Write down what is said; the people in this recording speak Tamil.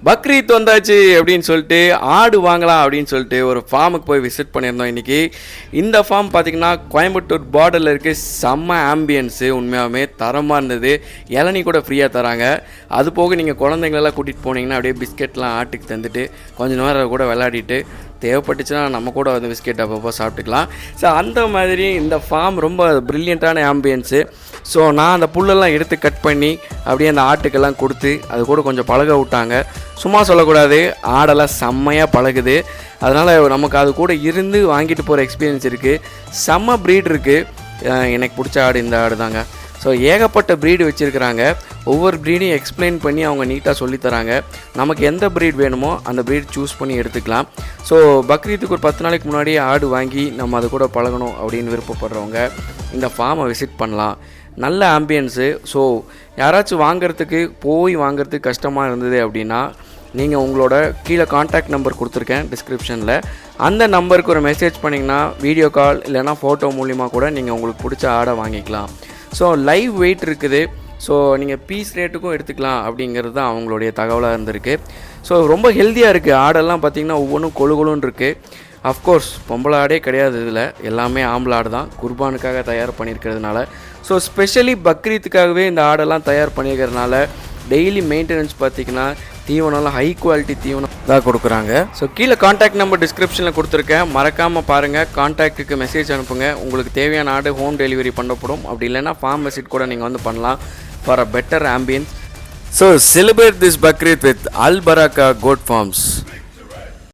பக்ரீத் வந்தாச்சு அப்படின்னு சொல்லிட்டு ஆடு வாங்கலாம் அப்படின்னு சொல்லிட்டு ஒரு ஃபார்முக்கு போய் விசிட் பண்ணியிருந்தோம் இன்றைக்கி. இந்த ஃபார்ம் பார்த்திங்கன்னா கோயம்புத்தூர் பார்டரில் இருக்குது. செம்ம ஆம்பியன்ஸு, உண்மையாகவே தரமாக இருந்தது. இளநீ கூட ஃப்ரீயாக தராங்க. அது போக நீங்கள் குழந்தைங்களெல்லாம் கூட்டிகிட்டு போனீங்கன்னா அப்படியே பிஸ்கெட்லாம் ஆட்டுக்கு தந்துட்டு கொஞ்சம் நேரம் கூட விளையாடிட்டு தேவைப்பட்டுச்சுன்னா நம்ம கூட வந்து பிஸ்கெட் அப்பப்போ சாப்பிட்டுக்கலாம். ஸோ அந்த மாதிரி இந்த ஃபார்ம் ரொம்ப ப்ரில்லியண்ட்டான ஆம்பியன்ஸு. ஸோ நான் அந்த புல்லெல்லாம் எடுத்து கட் பண்ணி அப்படியே அந்த ஆட்டுக்கெல்லாம் கொடுத்து அது கூட கொஞ்சம் பழக விட்டாங்க. சும்மா சொல்லக்கூடாது, ஆடெல்லாம் செம்மையாக பழகுது. அதனால் நமக்கு அது கூட இருந்து வாங்கிட்டு போகிற எக்ஸ்பீரியன்ஸ் இருக்குது. செம்ம ப்ரீட் இருக்குது. எனக்கு பிடிச்ச ஆடு இந்த ஆடு தாங்க. ஸோ ஏகப்பட்ட ப்ரீடு வச்சுருக்கிறாங்க. ஒவ்வொரு ப்ரீடையும் எக்ஸ்பிளைன் பண்ணி அவங்க நீட்டாக சொல்லித்தராங்க. நமக்கு எந்த ப்ரீட் வேணுமோ அந்த ப்ரீட் சூஸ் பண்ணி எடுத்துக்கலாம். ஸோ பக்ரீத்துக்கு ஒரு 10 நாளைக்கு முன்னாடியே ஆடு வாங்கி நம்ம அது கூட பழகணும் அப்படின்னு விருப்பப்படுறவங்க இந்த ஃபார்மை விசிட் பண்ணலாம். நல்ல ஆம்பியன்ஸு. ஸோ யாராச்சும் வாங்கிறதுக்கு கஷ்டமாக இருந்தது அப்படின்னா நீங்கள் உங்களோட கீழே கான்டாக்ட் நம்பர் கொடுத்துருக்கேன் டிஸ்கிரிப்ஷனில். அந்த நம்பருக்கு ஒரு மெசேஜ் பண்ணிங்கன்னா வீடியோ கால் இல்லைனா ஃபோட்டோ மூலிமா கூட நீங்கள் உங்களுக்கு பிடிச்ச ஆடை வாங்கிக்கலாம். ஸோ லைவ் வெயிட் இருக்குது. ஸோ நீங்கள் பீஸ் ரேட்டுக்கும் எடுத்துக்கலாம் அப்படிங்கிறது தான் அவங்களுடைய தகவலாக இருந்திருக்கு. ஸோ ரொம்ப ஹெல்த்தியாக இருக்குது. ஆடெல்லாம் பார்த்திங்கன்னா ஒவ்வொன்றும் கொழுன்னு இருக்குது. அஃப்கோர்ஸ் பொம்பளை ஆடே கிடையாது, இதில் எல்லாமே ஆம்பளை ஆடு தான், குர்பானுக்காக தயார் பண்ணியிருக்கிறதுனால. ஸோ ஸ்பெஷலி பக்ரீத்துக்காகவே இந்த ஆடெல்லாம் தயார் பண்ணியிருக்கிறதுனால டெய்லி மெயின்டெனன்ஸ் பார்த்திங்கன்னா தீவனம்லாம் ஹை குவாலிட்டி தீவனம் தான் கொடுக்குறாங்க. ஸோ கீழே கான்டாக்ட் நம்பர் டிஸ்கிரிப்ஷனில் கொடுத்துருக்கேன், மறக்காமல் பாருங்கள். கான்டாக்ட்டுக்கு மெசேஜ் அனுப்புங்க. உங்களுக்கு தேவையான ஆடு ஹோம் டெலிவரி பண்ணப்படும். அப்படி இல்லைன்னா ஃபார்ம் விசிட் கூட நீங்கள் வந்து பண்ணலாம் for a better ambience. So celebrate this Bakrid with Al Baraka goat forms.